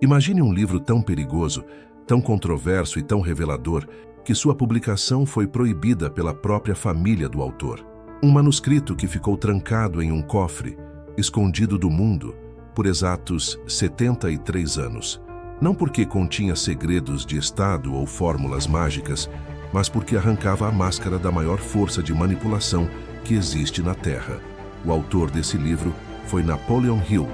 Imagine um livro tão perigoso, tão controverso e tão revelador, que sua publicação foi proibida pela própria família do autor. Um manuscrito que ficou trancado em um cofre, escondido do mundo, por exatos 73 anos. Não porque continha segredos de Estado ou fórmulas mágicas, mas porque arrancava a máscara da maior força de manipulação que existe na Terra. O autor desse livro foi Napoleon Hill,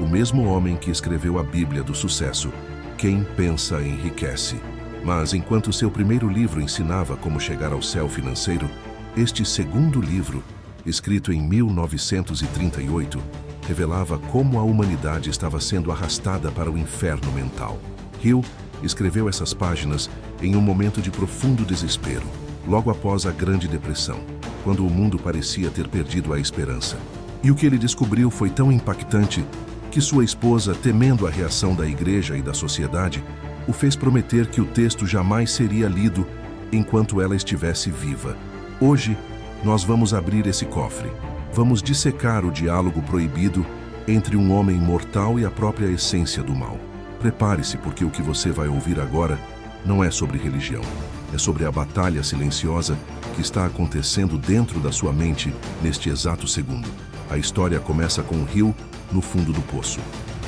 o mesmo homem que escreveu a Bíblia do sucesso, Quem Pensa Enriquece. Mas enquanto seu primeiro livro ensinava como chegar ao céu financeiro, este segundo livro, escrito em 1938, revelava como a humanidade estava sendo arrastada para o inferno mental. Hill escreveu essas páginas em um momento de profundo desespero, logo após a Grande Depressão, quando o mundo parecia ter perdido a esperança. E o que ele descobriu foi tão impactante que sua esposa, temendo a reação da igreja e da sociedade, o fez prometer que o texto jamais seria lido enquanto ela estivesse viva. Hoje, nós vamos abrir esse cofre. Vamos dissecar o diálogo proibido entre um homem mortal e a própria essência do mal. Prepare-se, porque o que você vai ouvir agora não é sobre religião. É sobre a batalha silenciosa que está acontecendo dentro da sua mente neste exato segundo. A história começa com Hill no fundo do poço.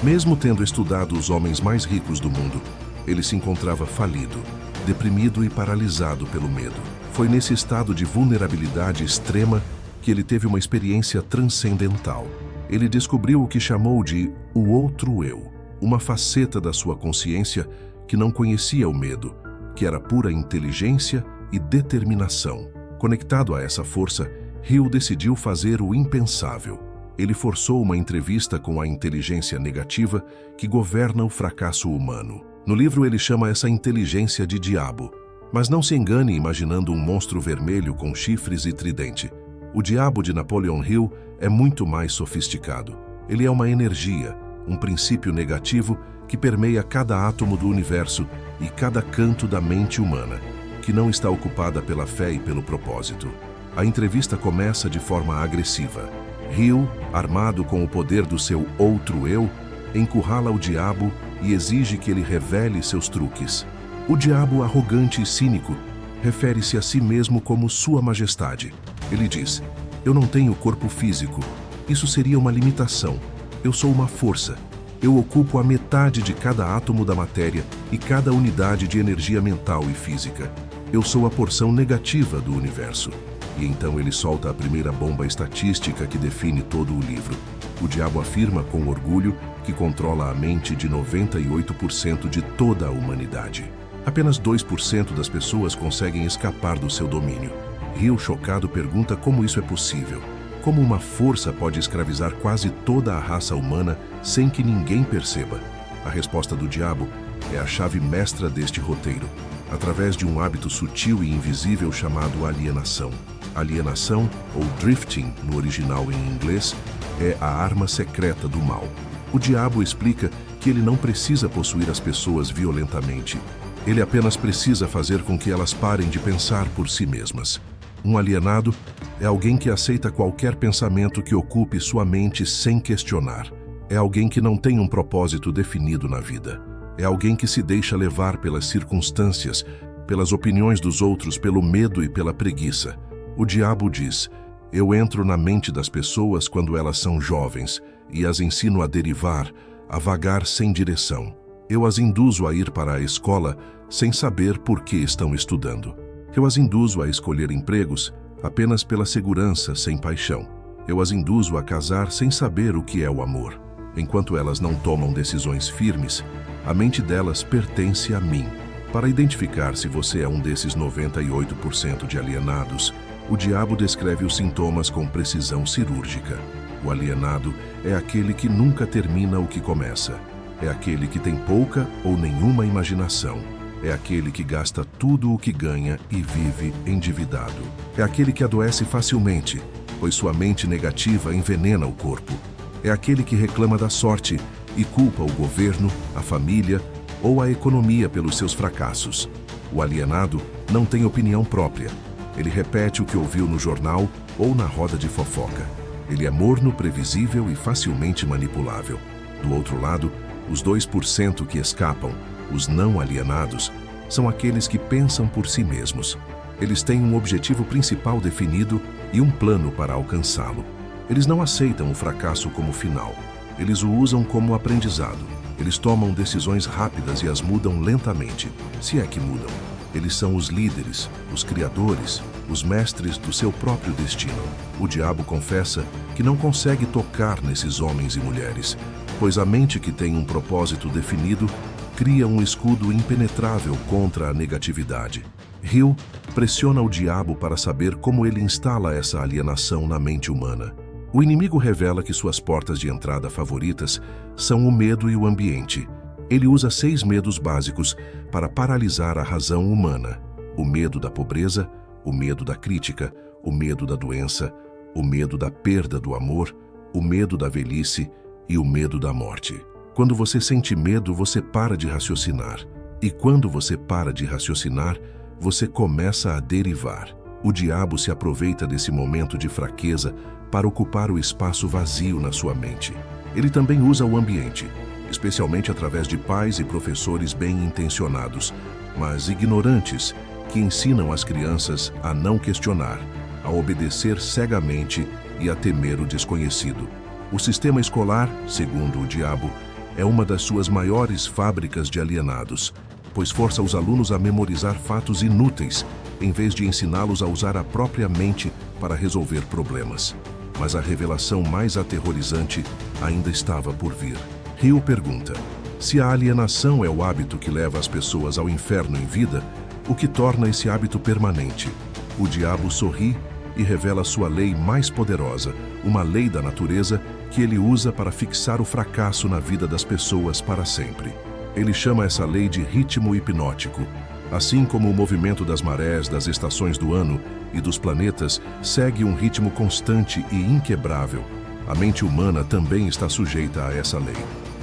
Mesmo tendo estudado os homens mais ricos do mundo, ele se encontrava falido, deprimido e paralisado pelo medo. Foi nesse estado de vulnerabilidade extrema que ele teve uma experiência transcendental. Ele descobriu o que chamou de o outro eu, uma faceta da sua consciência que não conhecia o medo, que era pura inteligência e determinação. Conectado a essa força, Hill decidiu fazer o impensável. Ele forçou uma entrevista com a inteligência negativa que governa o fracasso humano. No livro ele chama essa inteligência de diabo. Mas não se engane imaginando um monstro vermelho com chifres e tridente. O diabo de Napoleon Hill é muito mais sofisticado. Ele é uma energia, um princípio negativo que permeia cada átomo do universo e cada canto da mente humana, que não está ocupada pela fé e pelo propósito. A entrevista começa de forma agressiva. Hill, armado com o poder do seu outro eu, encurrala o diabo e exige que ele revele seus truques. O diabo, arrogante e cínico, refere-se a si mesmo como Sua Majestade. Ele diz: "Eu não tenho corpo físico. Isso seria uma limitação. Eu sou uma força. Eu ocupo a metade de cada átomo da matéria e cada unidade de energia mental e física. Eu sou a porção negativa do universo." E então ele solta a primeira bomba estatística que define todo o livro. O diabo afirma com orgulho que controla a mente de 98% de toda a humanidade. Apenas 2% das pessoas conseguem escapar do seu domínio. Hill, chocado, pergunta como isso é possível. Como uma força pode escravizar quase toda a raça humana sem que ninguém perceba? A resposta do diabo é a chave mestra deste roteiro, através de um hábito sutil e invisível chamado alienação. Alienação, ou drifting no original em inglês, é a arma secreta do mal. O diabo explica que ele não precisa possuir as pessoas violentamente. Ele apenas precisa fazer com que elas parem de pensar por si mesmas. Um alienado é alguém que aceita qualquer pensamento que ocupe sua mente sem questionar. É alguém que não tem um propósito definido na vida. É alguém que se deixa levar pelas circunstâncias, pelas opiniões dos outros, pelo medo e pela preguiça. O diabo diz: "Eu entro na mente das pessoas quando elas são jovens e as ensino a derivar, a vagar sem direção. Eu as induzo a ir para a escola sem saber por que estão estudando. Eu as induzo a escolher empregos apenas pela segurança, sem paixão. Eu as induzo a casar sem saber o que é o amor. Enquanto elas não tomam decisões firmes, a mente delas pertence a mim." Para identificar se você é um desses 98% de alienados, o diabo descreve os sintomas com precisão cirúrgica. O alienado é aquele que nunca termina o que começa. É aquele que tem pouca ou nenhuma imaginação. É aquele que gasta tudo o que ganha e vive endividado. É aquele que adoece facilmente, pois sua mente negativa envenena o corpo. É aquele que reclama da sorte e culpa o governo, a família ou a economia pelos seus fracassos. O alienado não tem opinião própria. Ele repete o que ouviu no jornal ou na roda de fofoca. Ele é morno, previsível e facilmente manipulável. Do outro lado, Os 2% que escapam, os não alienados, são aqueles que pensam por si mesmos. Eles têm um objetivo principal definido e um plano para alcançá-lo. Eles não aceitam o fracasso como final. Eles o usam como aprendizado. Eles tomam decisões rápidas e as mudam lentamente, se é que mudam. Eles são os líderes, os criadores, os mestres do seu próprio destino. O diabo confessa que não consegue tocar nesses homens e mulheres, pois a mente que tem um propósito definido cria um escudo impenetrável contra a negatividade. Hill pressiona o diabo para saber como ele instala essa alienação na mente humana. O inimigo revela que suas portas de entrada favoritas são o medo e o ambiente. Ele usa 6 medos básicos para paralisar a razão humana: o medo da pobreza, o medo da crítica, o medo da doença, o medo da perda do amor, o medo da velhice e o medo da morte. Quando você sente medo, você para de raciocinar. E quando você para de raciocinar, você começa a derivar. O diabo se aproveita desse momento de fraqueza para ocupar o espaço vazio na sua mente. Ele também usa o ambiente, especialmente através de pais e professores bem-intencionados, mas ignorantes, que ensinam as crianças a não questionar, a obedecer cegamente e a temer o desconhecido. O sistema escolar, segundo o diabo, é uma das suas maiores fábricas de alienados, pois força os alunos a memorizar fatos inúteis, em vez de ensiná-los a usar a própria mente para resolver problemas. Mas a revelação mais aterrorizante ainda estava por vir. Hill pergunta: se a alienação é o hábito que leva as pessoas ao inferno em vida, o que torna esse hábito permanente? O diabo sorri e revela sua lei mais poderosa, uma lei da natureza que ele usa para fixar o fracasso na vida das pessoas para sempre. Ele chama essa lei de ritmo hipnótico. Assim como o movimento das marés, das estações do ano e dos planetas segue um ritmo constante e inquebrável, a mente humana também está sujeita a essa lei.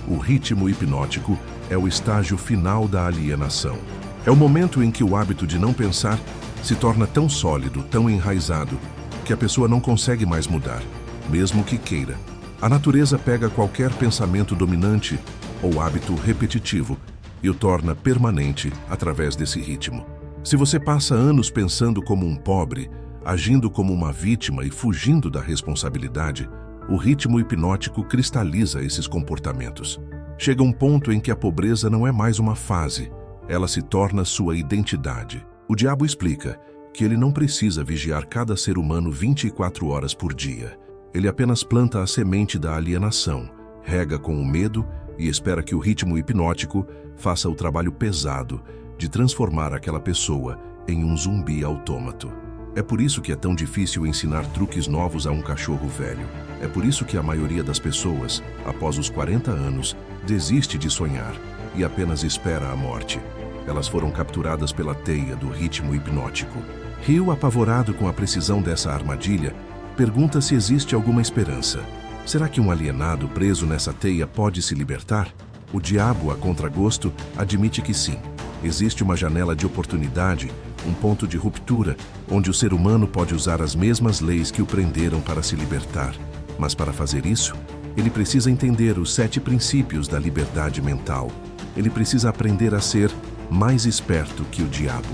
O ritmo hipnótico é o estágio final da alienação. É o momento em que o hábito de não pensar se torna tão sólido, tão enraizado, que a pessoa não consegue mais mudar, mesmo que queira. A natureza pega qualquer pensamento dominante ou hábito repetitivo e o torna permanente através desse ritmo. Se você passa anos pensando como um pobre, agindo como uma vítima e fugindo da responsabilidade, o ritmo hipnótico cristaliza esses comportamentos. Chega um ponto em que a pobreza não é mais uma fase, ela se torna sua identidade. O diabo explica que ele não precisa vigiar cada ser humano 24 horas por dia. Ele apenas planta a semente da alienação, rega com o medo e espera que o ritmo hipnótico faça o trabalho pesado de transformar aquela pessoa em um zumbi autômato. É por isso que é tão difícil ensinar truques novos a um cachorro velho. É por isso que a maioria das pessoas, após os 40 anos, desiste de sonhar e apenas espera a morte. Elas foram capturadas pela teia do ritmo hipnótico. Hill, apavorado com a precisão dessa armadilha, pergunta se existe alguma esperança. Será que um alienado preso nessa teia pode se libertar? O diabo, a contragosto, admite que sim. Existe uma janela de oportunidade, um ponto de ruptura, onde o ser humano pode usar as mesmas leis que o prenderam para se libertar. Mas para fazer isso, ele precisa entender os 7 princípios da liberdade mental. Ele precisa aprender a ser mais esperto que o diabo.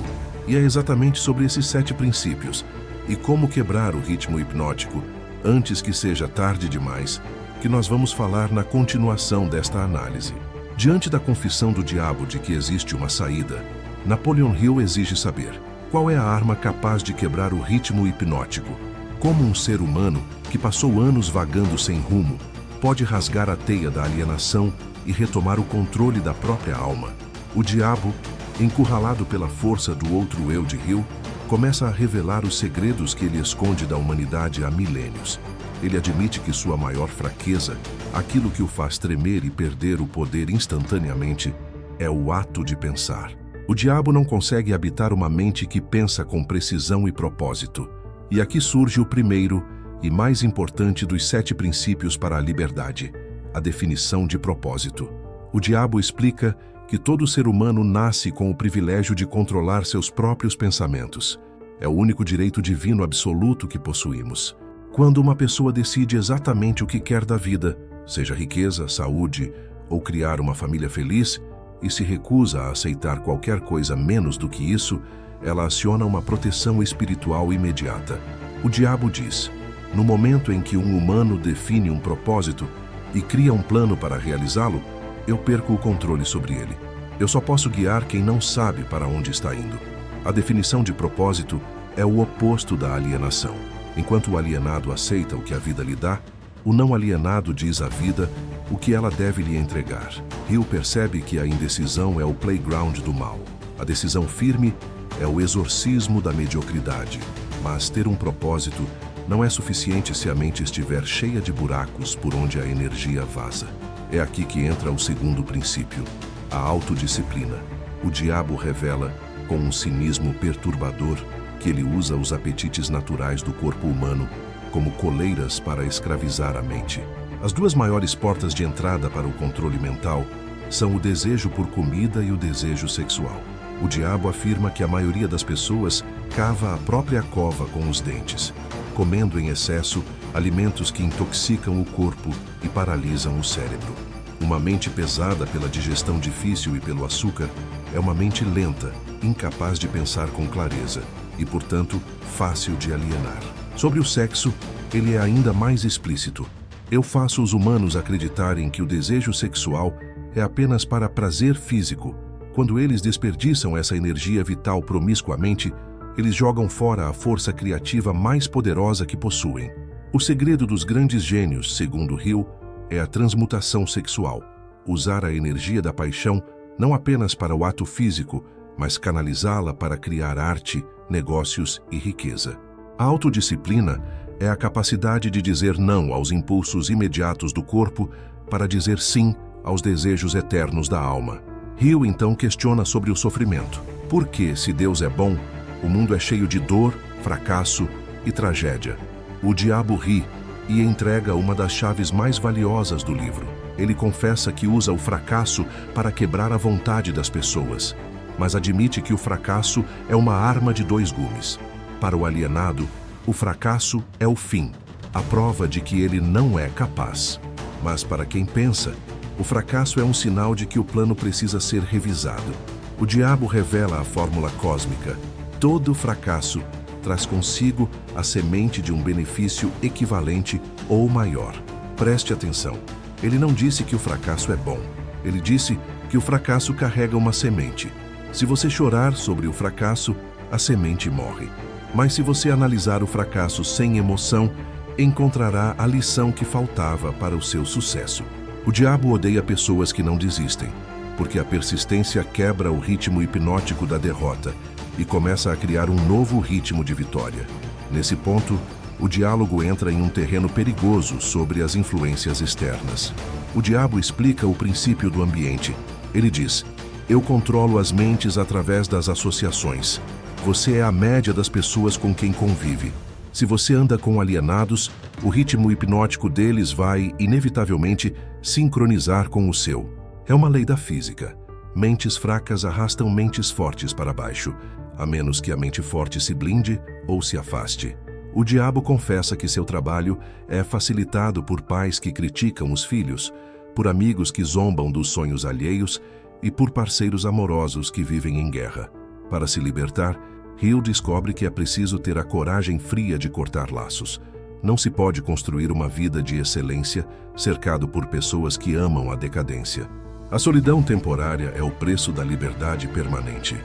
E é exatamente sobre esses 7 princípios e como quebrar o ritmo hipnótico antes que seja tarde demais que nós vamos falar na continuação desta análise. Diante da confissão do diabo de que existe uma saída, Napoleon Hill exige saber qual é a arma capaz de quebrar o ritmo hipnótico. Como um ser humano que passou anos vagando sem rumo pode rasgar a teia da alienação e retomar o controle da própria alma. O diabo, encurralado pela força do outro eu de Hill, começa a revelar os segredos que ele esconde da humanidade há milênios. Ele admite que sua maior fraqueza, aquilo que o faz tremer e perder o poder instantaneamente, é o ato de pensar. O diabo não consegue habitar uma mente que pensa com precisão e propósito. E aqui surge o primeiro e mais importante dos 7 princípios para a liberdade, a definição de propósito. O diabo explica que todo ser humano nasce com o privilégio de controlar seus próprios pensamentos. É o único direito divino absoluto que possuímos. Quando uma pessoa decide exatamente o que quer da vida, seja riqueza, saúde ou criar uma família feliz e se recusa a aceitar qualquer coisa menos do que isso, ela aciona uma proteção espiritual imediata. O diabo diz: no momento em que um humano define um propósito e cria um plano para realizá-lo, eu perco o controle sobre ele. Eu só posso guiar quem não sabe para onde está indo. A definição de propósito é o oposto da alienação. Enquanto o alienado aceita o que a vida lhe dá, o não alienado diz à vida o que ela deve lhe entregar. Hill percebe que a indecisão é o playground do mal. A decisão firme é o exorcismo da mediocridade. Mas ter um propósito não é suficiente se a mente estiver cheia de buracos por onde a energia vaza. É aqui que entra o segundo princípio, a autodisciplina. O diabo revela, com um cinismo perturbador, que ele usa os apetites naturais do corpo humano como coleiras para escravizar a mente. As duas maiores portas de entrada para o controle mental são o desejo por comida e o desejo sexual. O diabo afirma que a maioria das pessoas cava a própria cova com os dentes, comendo em excesso alimentos que intoxicam o corpo e paralisam o cérebro. Uma mente pesada pela digestão difícil e pelo açúcar é uma mente lenta, incapaz de pensar com clareza e, portanto, fácil de alienar. Sobre o sexo, ele é ainda mais explícito. Eu faço os humanos acreditarem que o desejo sexual é apenas para prazer físico. Quando eles desperdiçam essa energia vital promiscuamente, eles jogam fora a força criativa mais poderosa que possuem. O segredo dos grandes gênios, segundo Hill, é a transmutação sexual. Usar a energia da paixão não apenas para o ato físico, mas canalizá-la para criar arte, negócios e riqueza. A autodisciplina é a capacidade de dizer não aos impulsos imediatos do corpo para dizer sim aos desejos eternos da alma. Hill então questiona sobre o sofrimento. Por que, se Deus é bom, o mundo é cheio de dor, fracasso e tragédia? O diabo ri e entrega uma das chaves mais valiosas do livro. Ele confessa que usa o fracasso para quebrar a vontade das pessoas, mas admite que o fracasso é uma arma de dois gumes. Para o alienado, o fracasso é o fim, a prova de que ele não é capaz. Mas para quem pensa, o fracasso é um sinal de que o plano precisa ser revisado. O diabo revela a fórmula cósmica. Todo fracasso traz consigo a semente de um benefício equivalente ou maior. Preste atenção. Ele não disse que o fracasso é bom. Ele disse que o fracasso carrega uma semente. Se você chorar sobre o fracasso, a semente morre. Mas se você analisar o fracasso sem emoção, encontrará a lição que faltava para o seu sucesso. O diabo odeia pessoas que não desistem, porque a persistência quebra o ritmo hipnótico da derrota e começa a criar um novo ritmo de vitória. Nesse ponto, o diálogo entra em um terreno perigoso sobre as influências externas. O diabo explica o princípio do ambiente. Ele diz: eu controlo as mentes através das associações. Você é a média das pessoas com quem convive. Se você anda com alienados, o ritmo hipnótico deles vai, inevitavelmente, sincronizar com o seu. É uma lei da física. Mentes fracas arrastam mentes fortes para baixo, a menos que a mente forte se blinde ou se afaste. O diabo confessa que seu trabalho é facilitado por pais que criticam os filhos, por amigos que zombam dos sonhos alheios e por parceiros amorosos que vivem em guerra. Para se libertar, Hill descobre que é preciso ter a coragem fria de cortar laços. Não se pode construir uma vida de excelência cercado por pessoas que amam a decadência. A solidão temporária é o preço da liberdade permanente.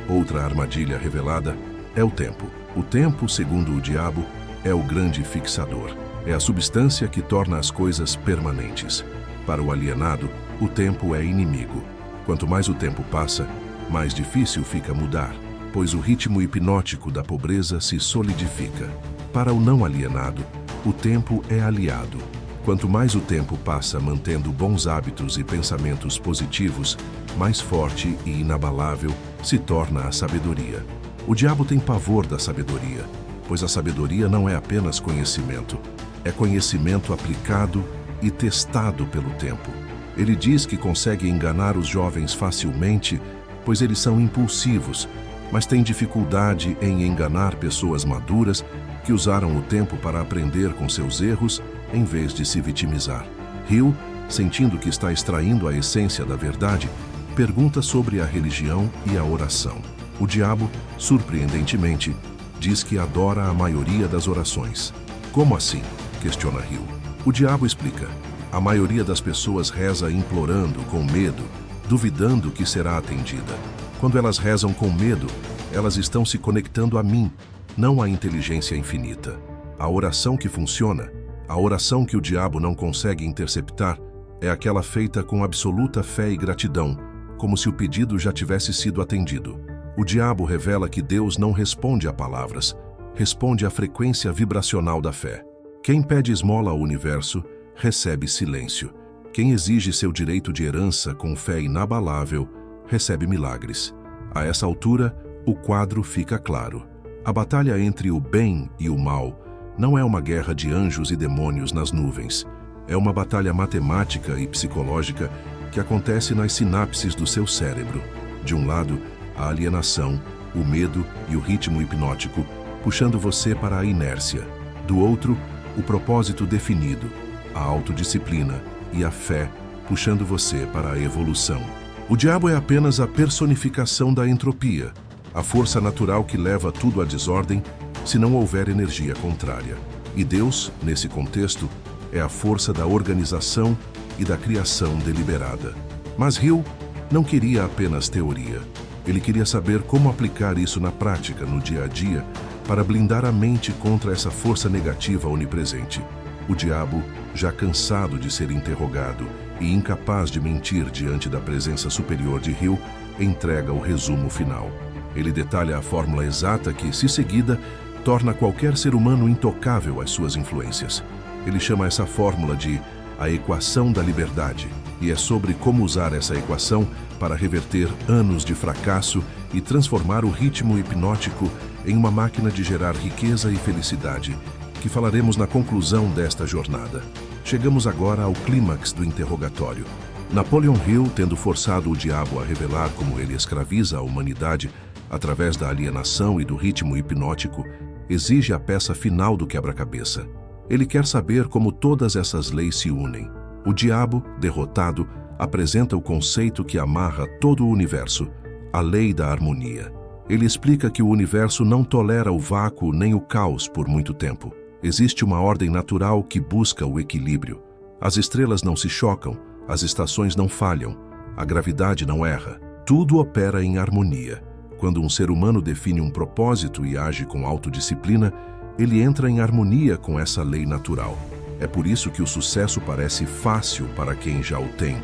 Outra armadilha revelada é o tempo. O tempo, segundo o diabo, é o grande fixador. É a substância que torna as coisas permanentes. Para o alienado, o tempo é inimigo. Quanto mais o tempo passa, mais difícil fica mudar, pois o ritmo hipnótico da pobreza se solidifica. Para o não alienado, o tempo é aliado. Quanto mais o tempo passa mantendo bons hábitos e pensamentos positivos, mais forte e inabalável se torna a sabedoria. O diabo tem pavor da sabedoria, pois a sabedoria não é apenas conhecimento, é conhecimento aplicado e testado pelo tempo. Ele diz que consegue enganar os jovens facilmente, pois eles são impulsivos, mas tem dificuldade em enganar pessoas maduras que usaram o tempo para aprender com seus erros em vez de se vitimizar. Hill sentindo que está extraindo a essência da verdade, pergunta sobre a religião e a oração. O diabo, surpreendentemente, diz que adora a maioria das orações. Como assim? Questiona Hill. O diabo explica. A maioria das pessoas reza implorando, com medo, duvidando que será atendida. Quando elas rezam com medo, elas estão se conectando a mim, não à inteligência infinita. A oração que funciona, a oração que o diabo não consegue interceptar, é aquela feita com absoluta fé e gratidão, como se o pedido já tivesse sido atendido. O diabo revela que Deus não responde a palavras, responde à frequência vibracional da fé. Quem pede esmola ao universo, recebe silêncio. Quem exige seu direito de herança com fé inabalável, recebe milagres. A essa altura, o quadro fica claro. A batalha entre o bem e o mal não é uma guerra de anjos e demônios nas nuvens. É uma batalha matemática e psicológica que acontece nas sinapses do seu cérebro. De um lado, a alienação, o medo e o ritmo hipnótico, puxando você para a inércia. Do outro, o propósito definido, a autodisciplina e a fé, puxando você para a evolução. O diabo é apenas a personificação da entropia, a força natural que leva tudo à desordem se não houver energia contrária. E Deus, nesse contexto, é a força da organização e da criação deliberada. Mas Hill não queria apenas teoria. Ele queria saber como aplicar isso na prática, no dia a dia, para blindar a mente contra essa força negativa onipresente. O diabo, já cansado de ser interrogado e incapaz de mentir diante da presença superior de Hill, entrega o resumo final. Ele detalha a fórmula exata que, se seguida, torna qualquer ser humano intocável às suas influências. Ele chama essa fórmula de a equação da liberdade, e é sobre como usar essa equação para reverter anos de fracasso e transformar o ritmo hipnótico em uma máquina de gerar riqueza e felicidade, que falaremos na conclusão desta jornada. Chegamos agora ao clímax do interrogatório. Napoleon Hill, tendo forçado o diabo a revelar como ele escraviza a humanidade através da alienação e do ritmo hipnótico, exige a peça final do quebra-cabeça. Ele quer saber como todas essas leis se unem. O diabo, derrotado, apresenta o conceito que amarra todo o universo, a lei da harmonia. Ele explica que o universo não tolera o vácuo nem o caos por muito tempo. Existe uma ordem natural que busca o equilíbrio. As estrelas não se chocam, as estações não falham, a gravidade não erra. Tudo opera em harmonia. Quando um ser humano define um propósito e age com autodisciplina, ele entra em harmonia com essa lei natural. É por isso que o sucesso parece fácil para quem já o tem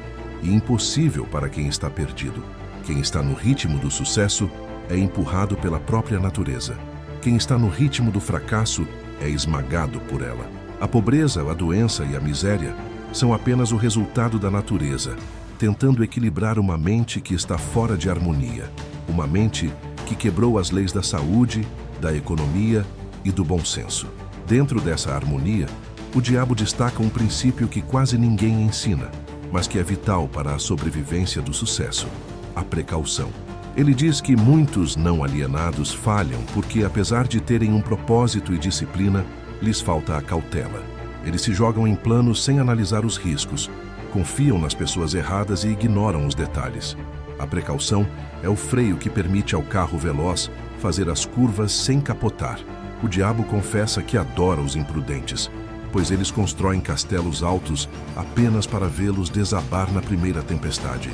e impossível para quem está perdido. Quem está no ritmo do sucesso é empurrado pela própria natureza. Quem está no ritmo do fracasso é esmagado por ela. A pobreza, a doença e a miséria são apenas o resultado da natureza, tentando equilibrar uma mente que está fora de harmonia. Uma mente que quebrou as leis da saúde, da economia e do bom senso. Dentro dessa harmonia, o diabo destaca um princípio que quase ninguém ensina, mas que é vital para a sobrevivência do sucesso: a precaução. Ele diz que muitos não alienados falham porque, apesar de terem um propósito e disciplina, lhes falta a cautela. Eles se jogam em planos sem analisar os riscos, confiam nas pessoas erradas e ignoram os detalhes. A precaução é o freio que permite ao carro veloz fazer as curvas sem capotar. O diabo confessa que adora os imprudentes, pois eles constroem castelos altos apenas para vê-los desabar na primeira tempestade.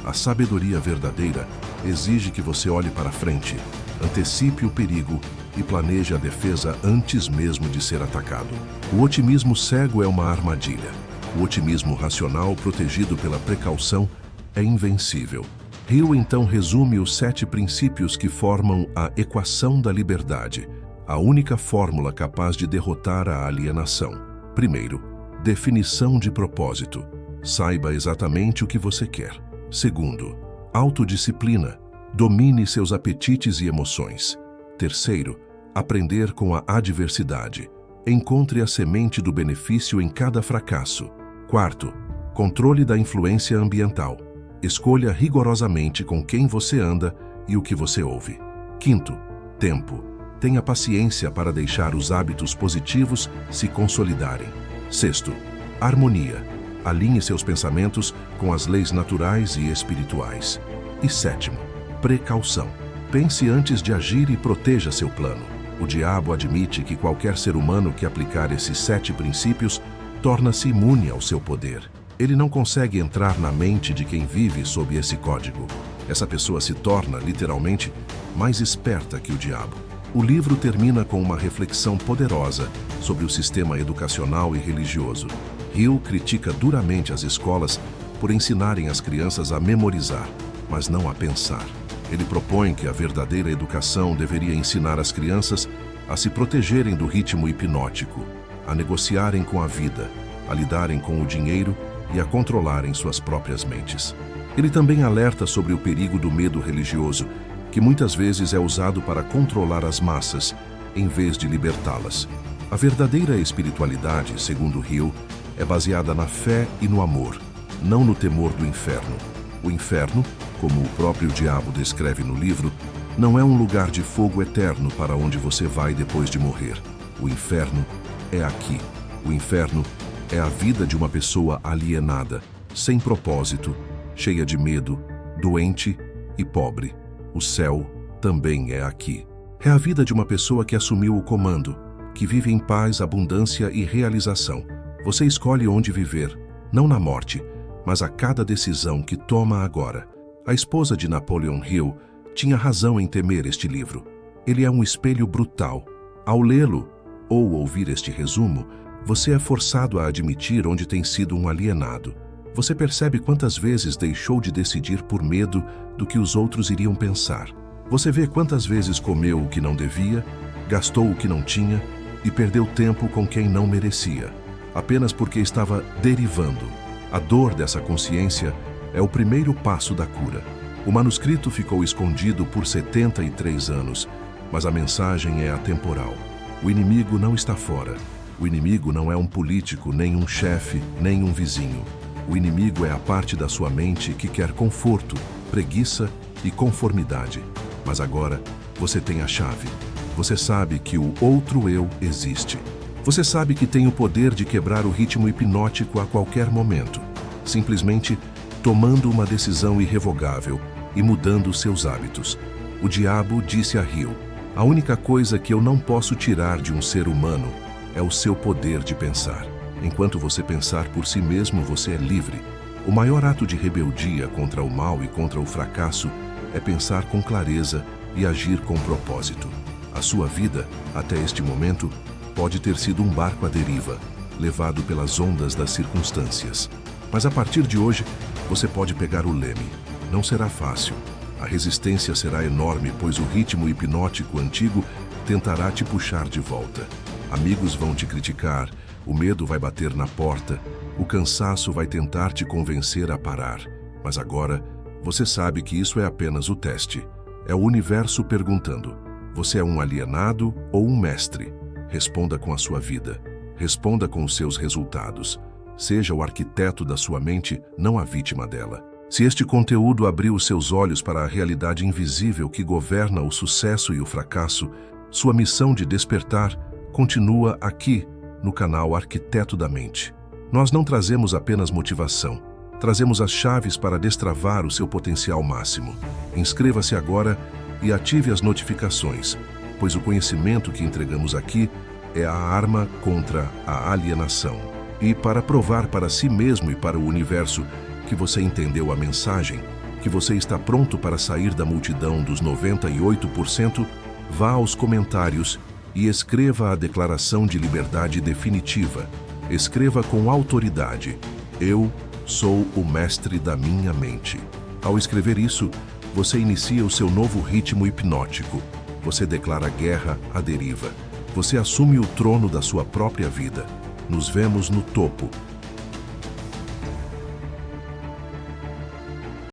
A sabedoria verdadeira exige que você olhe para frente, antecipe o perigo e planeje a defesa antes mesmo de ser atacado. O otimismo cego é uma armadilha. O otimismo racional, protegido pela precaução, é invencível. Hill então resume os 7 princípios que formam a equação da liberdade, a única fórmula capaz de derrotar a alienação. Primeiro, definição de propósito. Saiba exatamente o que você quer. Segundo, autodisciplina. Domine seus apetites e emoções. Terceiro, aprender com a adversidade. Encontre a semente do benefício em cada fracasso. Quarto, controle da influência ambiental. Escolha rigorosamente com quem você anda e o que você ouve. Quinto, tempo. Tenha paciência para deixar os hábitos positivos se consolidarem. Sexto, harmonia. Alinhe seus pensamentos com as leis naturais e espirituais. E sétimo, precaução. Pense antes de agir e proteja seu plano. O diabo admite que qualquer ser humano que aplicar esses 7 princípios torna-se imune ao seu poder. Ele não consegue entrar na mente de quem vive sob esse código. Essa pessoa se torna, literalmente, mais esperta que o diabo. O livro termina com uma reflexão poderosa sobre o sistema educacional e religioso. Hill critica duramente as escolas por ensinarem as crianças a memorizar, mas não a pensar. Ele propõe que a verdadeira educação deveria ensinar as crianças a se protegerem do ritmo hipnótico, a negociarem com a vida, a lidarem com o dinheiro e a controlarem suas próprias mentes. Ele também alerta sobre o perigo do medo religioso, que muitas vezes é usado para controlar as massas, em vez de libertá-las. A verdadeira espiritualidade, segundo Hill, é baseada na fé e no amor, não no temor do inferno. O inferno, como o próprio diabo descreve no livro, não é um lugar de fogo eterno para onde você vai depois de morrer. O inferno é aqui. O inferno é a vida de uma pessoa alienada, sem propósito, cheia de medo, doente e pobre. O céu também é aqui. É a vida de uma pessoa que assumiu o comando, que vive em paz, abundância e realização. Você escolhe onde viver, não na morte, mas a cada decisão que toma agora. A esposa de Napoleon Hill tinha razão em temer este livro. Ele é um espelho brutal. Ao lê-lo, ou ouvir este resumo, você é forçado a admitir onde tem sido um alienado. Você percebe quantas vezes deixou de decidir por medo do que os outros iriam pensar. Você vê quantas vezes comeu o que não devia, gastou o que não tinha e perdeu tempo com quem não merecia, apenas porque estava derivando. A dor dessa consciência é o primeiro passo da cura. O manuscrito ficou escondido por 73 anos, mas a mensagem é atemporal. O inimigo não está fora. O inimigo não é um político, nem um chefe, nem um vizinho. O inimigo é a parte da sua mente que quer conforto, preguiça e conformidade. Mas agora você tem a chave. Você sabe que o outro eu existe. Você sabe que tem o poder de quebrar o ritmo hipnótico a qualquer momento, simplesmente tomando uma decisão irrevogável e mudando seus hábitos. O diabo disse a Hill: a única coisa que eu não posso tirar de um ser humano é o seu poder de pensar. Enquanto você pensar por si mesmo, você é livre. O maior ato de rebeldia contra o mal e contra o fracasso é pensar com clareza e agir com propósito. A sua vida, até este momento, pode ter sido um barco à deriva, levado pelas ondas das circunstâncias. Mas a partir de hoje, você pode pegar o leme. Não será fácil. A resistência será enorme, pois o ritmo hipnótico antigo tentará te puxar de volta. Amigos vão te criticar, o medo vai bater na porta, o cansaço vai tentar te convencer a parar. Mas agora, você sabe que isso é apenas o teste. É o universo perguntando: você é um alienado ou um mestre? Responda com a sua vida. Responda com os seus resultados. Seja o arquiteto da sua mente, não a vítima dela. Se este conteúdo abriu os seus olhos para a realidade invisível que governa o sucesso e o fracasso, sua missão de despertar continua aqui, no canal Arquiteto da Mente. Nós não trazemos apenas motivação, trazemos as chaves para destravar o seu potencial máximo. Inscreva-se agora e ative as notificações, pois o conhecimento que entregamos aqui é a arma contra a alienação. E para provar para si mesmo e para o universo que você entendeu a mensagem, que você está pronto para sair da multidão dos 98%, vá aos comentários e escreva a declaração de liberdade definitiva. Escreva com autoridade: eu sou o mestre da minha mente. Ao escrever isso, você inicia o seu novo ritmo hipnótico. Você declara guerra à deriva. Você assume o trono da sua própria vida. Nos vemos no topo.